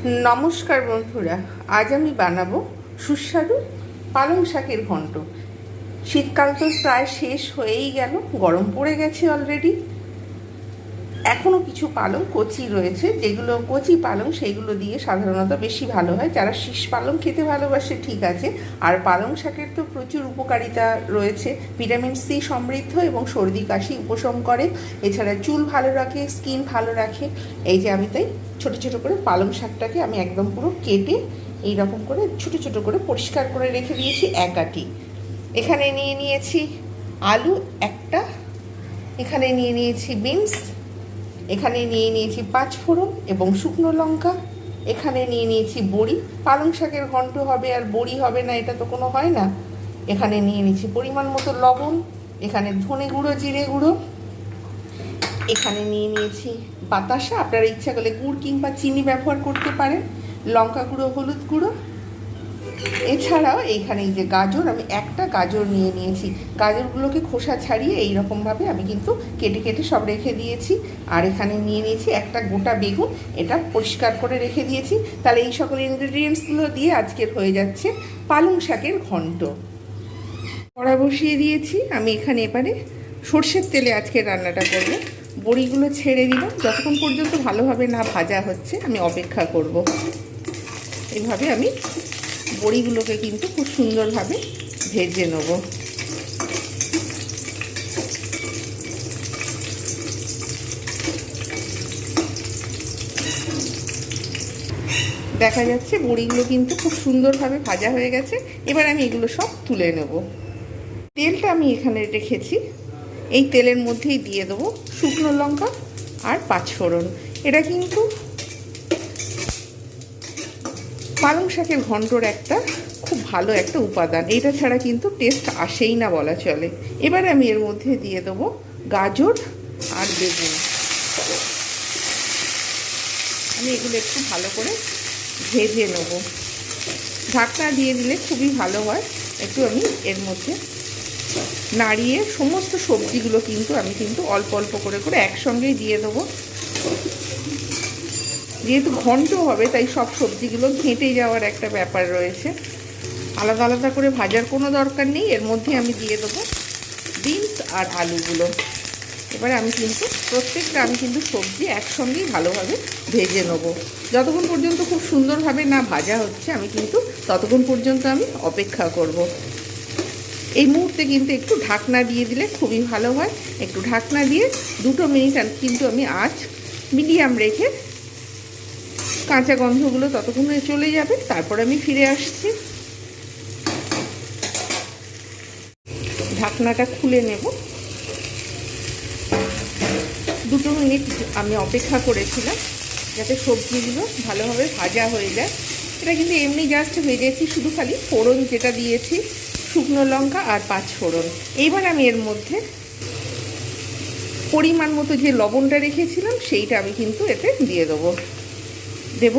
নমস্কার বন্ধুরা, আজ আমি বানাবো সুস্বাদু পালং শাকের ঘন্ট। শীতকাল তো প্রায় শেষ হয়েই গেল, গরম পড়ে গেছে অলরেডি। এখনও কিছু পালং কচি রয়েছে, যেগুলো কচি পালং সেইগুলো দিয়ে সাধারণত বেশি ভালো হয়। যারা শীষ পালং খেতে ভালোবাসে ঠিক আছে, আর পালং শাকের তো প্রচুর উপকারিতা রয়েছে। ভিটামিন সি সমৃদ্ধ এবং সর্দি কাশি উপশম করে, এছাড়া চুল ভালো রাখে, স্কিন ভালো রাখে। এই যে আমি তাই ছোটো ছোটো করে পালং শাকটাকে আমি একদম পুরো কেটে এইরকম করে ছোটো ছোটো করে পরিষ্কার করে রেখে দিয়েছি এক আঁটি। এখানে নিয়ে নিয়েছি আলু একটা, এখানে নিয়ে নিয়েছি বিনস, এখানে নিয়ে নিয়েছি 5 ফোড়ন এবং শুকনো লঙ্কা, এখানে নিয়ে নিয়েছি বড়ি। পালং শাকের ঘন্ট হবে আর বড়ি হবে না, এটা তো কোনো হয় না। এখানে নিয়ে নিয়েছি পরিমাণ মতো লবণ, এখানে ধনে গুঁড়ো, জিরে গুঁড়ো, এখানে নিয়ে নিয়েছি বাতাসা, আপনারা ইচ্ছা করলে গুড় কিংবা চিনি ব্যবহার করতে পারেন, লঙ্কা গুঁড়ো, হলুদ গুঁড়ো। এছাড়াও এইখানে এই যে গাজর, আমি একটা গাজর নিয়ে নিয়েছি। গাজরগুলোকে খোসা ছাড়িয়ে এইরকমভাবে আমি কিন্তু কেটে কেটে সব রেখে দিয়েছি। আর এখানে নিয়ে নিয়েছি একটা গোটা বেগুন, এটা পরিষ্কার করে রেখে দিয়েছি। তাহলে এই সকল ইনগ্রেডিয়েন্টসগুলো দিয়ে আজকের হয়ে যাচ্ছে পালং শাকের ঘন্ট। কড়া বসিয়ে দিয়েছি, আমি এখানে এবারে সর্ষের তেলে আজকে রান্নাটা করব। বড়িগুলো ছেড়ে দিলাম, যতক্ষণ পর্যন্ত ভালোভাবে না ভাজা হচ্ছে আমি অপেক্ষা করব। এভাবে আমি বড়িগুলোকে কিন্তু খুব সুন্দরভাবে ভেজে নেব। দেখা যাচ্ছে বড়িগুলো কিন্তু খুব সুন্দরভাবে ভাজা হয়ে গেছে। এবার আমি এগুলো সব তুলে নেব। তেলটা আমি এখানে রেখেছি, এই তেলের মধ্যেই দিয়ে দেবো শুকনো লঙ্কা আর 5 ফোড়ন। এটা কিন্তু পালং শাকের ঘন্টর একটা খুব ভালো একটা উপাদান, এটা ছাড়া কিন্তু টেস্ট আসেই না বলা চলে। এবার আমি এর মধ্যে দিয়ে দেবো গাজর আর বেগুন। আমি এগুলো একটু ভালো করে ভেজে নেব। ঢাকনা দিয়ে দিলে খুবই ভালো হয়। একটু আমি এর মধ্যে নাড়িয়ে সমস্ত সবজিগুলো কিন্তু আমি অল্প অল্প করে করে একসঙ্গেই দিয়ে দেবো। যেহেতু ঘন্ট হবে তাই সব সবজিগুলো ঘেঁটে যাওয়ার একটা ব্যাপার রয়েছে, আলাদা আলাদা করে ভাজার কোনো দরকার নেই। এর মধ্যে আমি দিয়ে দেবো বিনস আর আলুগুলো। এবারে আমি প্রত্যেকটা সবজি একসঙ্গেই ভালোভাবে ভেজে নেবো। যতক্ষণ পর্যন্ত খুব সুন্দরভাবে না ভাজা হচ্ছে আমি ততক্ষণ পর্যন্ত আমি অপেক্ষা করব। এই মুহূর্তে একটু ঢাকনা দিয়ে দিলে খুবই ভালো হয়। একটু ঢাকনা দিয়ে 2 মিনিট আমি আঁচ মিডিয়াম রেখে কাঁচা গন্ধগুলো ততক্ষণে চলে যাবে, তারপর আমি ফিরে আসছি। ঢাকনাটা খুলে নেব। 2 মিনিট আমি অপেক্ষা করেছিলাম যাতে সবজিগুলো ভালোভাবে ভাজা হয়ে যায়। এটা কিন্তু এমনি জাস্ট ভেজেছি, শুধু খালি ফোড়ন যেটা দিয়েছি শুকনো লঙ্কা আর 5 ফোড়ন। এইবার আমি এর মধ্যে পরিমাণ মতো যে লবণটা রেখেছিলাম সেইটা আমি এতে দিয়ে দেবো। দেব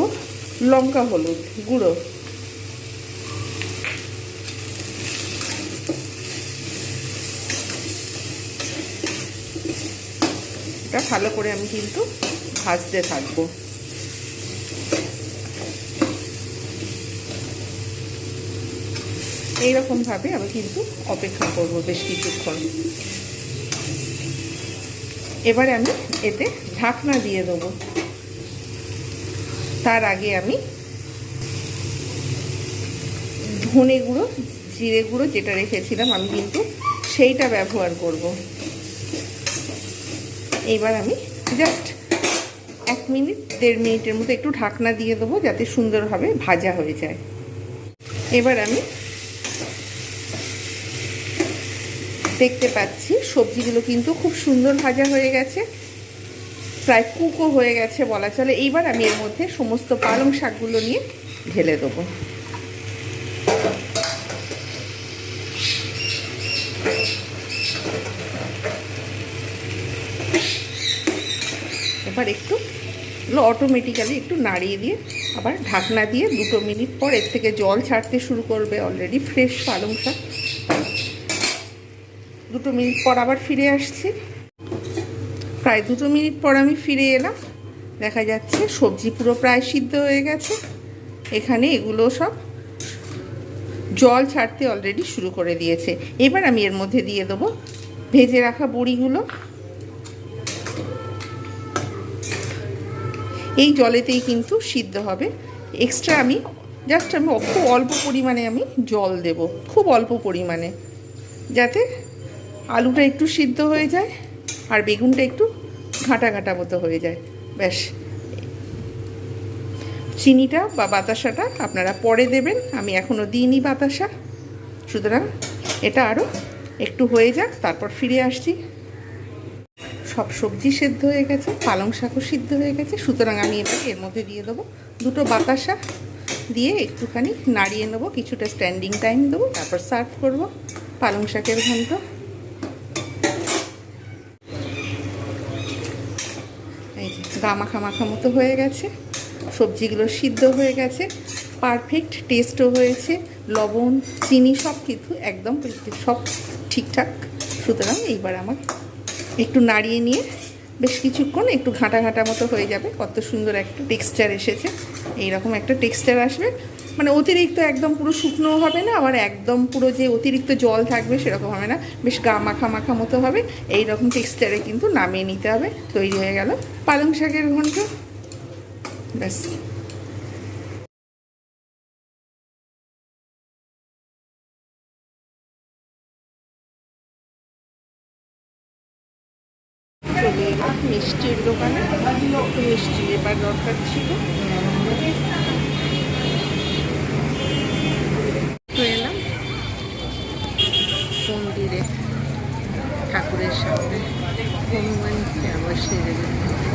লঙ্কা হলুদ গুঁড়ো, এটা ভালো করে আমি ভাজতে থাকবো। এইরকমভাবে আমি অপেক্ষা করব বেশ কিছুক্ষণ। এবারে আমি এতে ঢাকনা দিয়ে দেবো। তার আগে আমি ধনে গুঁড়ো, জিরে গুঁড়ো যেটা রেখেছিলাম আমি সেইটা ব্যবহার করব। এইবার আমি জাস্ট 1 মিনিট 1.5 মিনিটের মতো একটু ঢাকনা দিয়ে দেবো যাতে সুন্দরভাবে ভাজা হয়ে যায়। এবার আমি দেখতে পাচ্ছি সবজিগুলো খুব সুন্দর ভাজা হয়ে গেছে, প্রায় কুকও হয়ে গেছে বলা চলে। এইবার আমি এর মধ্যে সমস্ত পালং শাকগুলো নিয়ে ঢেলে দেবো। এবার একটু অটোমেটিক্যালি একটু নাড়িয়ে দিয়ে আবার ঢাকনা দিয়ে 2 মিনিট পর এর থেকে জল ছাড়তে শুরু করবে। অলরেডি ফ্রেশ পালং শাক। 2 মিনিট পর আবার ফিরে আসছি। প্রায় 2 মিনিট পর আমি ফিরে এলাম। দেখা যাচ্ছে সবজি পুরো প্রায় সিদ্ধ হয়ে গেছে। এখানে এগুলো সব জল ছাড়তে অলরেডি শুরু করে দিয়েছে। এবার আমি এর মধ্যে দিয়ে দেবো ভেজে রাখা বড়িগুলো। এই জলেতেই কিন্তু সিদ্ধ হবে। এক্সট্রা আমি খুব অল্প পরিমাণে আমি জল দেব, খুব অল্প পরিমাণে, যাতে আলুটা একটু সিদ্ধ হয়ে যায় আর বেগুনটা একটু ঘাঁটা ঘাঁটা মতো হয়ে যায়। ব্যাস। চিনিটা বা বাতাসাটা আপনারা পরে দেবেন, আমি এখনও দিইনি বাতাসা। সুতরাং এটা আরও একটু হয়ে যাক, তারপর ফিরে আসছি। সব সবজি সেদ্ধ হয়ে গেছে, পালং শাকও সিদ্ধ হয়ে গেছে। সুতরাং আমি এবার এর মধ্যে দিয়ে দেবো দুটো বাতাসা, দিয়ে একটুখানি নাড়িয়ে নেবো, কিছুটা স্ট্যান্ডিং টাইম দেবো, তারপর সার্ভ করব পালং শাকের ঘন্ট। এই যে গা মাখা মাখা মতো হয়ে গেছে, সবজিগুলো সিদ্ধ হয়ে গেছে, পারফেক্ট টেস্টও হয়েছে, লবণ চিনি সব কিছু একদম সব ঠিকঠাক। সুতরাং এইবার আমার একটু নাড়িয়ে নিয়ে বেশ কিছুক্ষণ একটু ঘাঁটা ঘাঁটা মতো হয়ে যাবে। কত সুন্দর একটা টেক্সচার এসেছে। এইরকম একটা টেক্সচার আসবে, মানে অতিরিক্ত একদম পুরো শুকনো হবে না, আবার একদম পুরো যে অতিরিক্ত জল থাকবে সেরকম হবে না, বেশ গা মাখা মাখা মতো হবে। এইরকম টেক্সচারে কিন্তু নামিয়ে নিতে হবে। তৈরি হয়ে গেল পালং শাকের ঘন্ট। ব্যাস। চলে এলাম মিষ্টির দোকানে, মিষ্টি এবার দরকার ছিল। এলাম মন্দিরে, ঠাকুরের সামনে, হনুমানকে আবার সেরে দিলাম।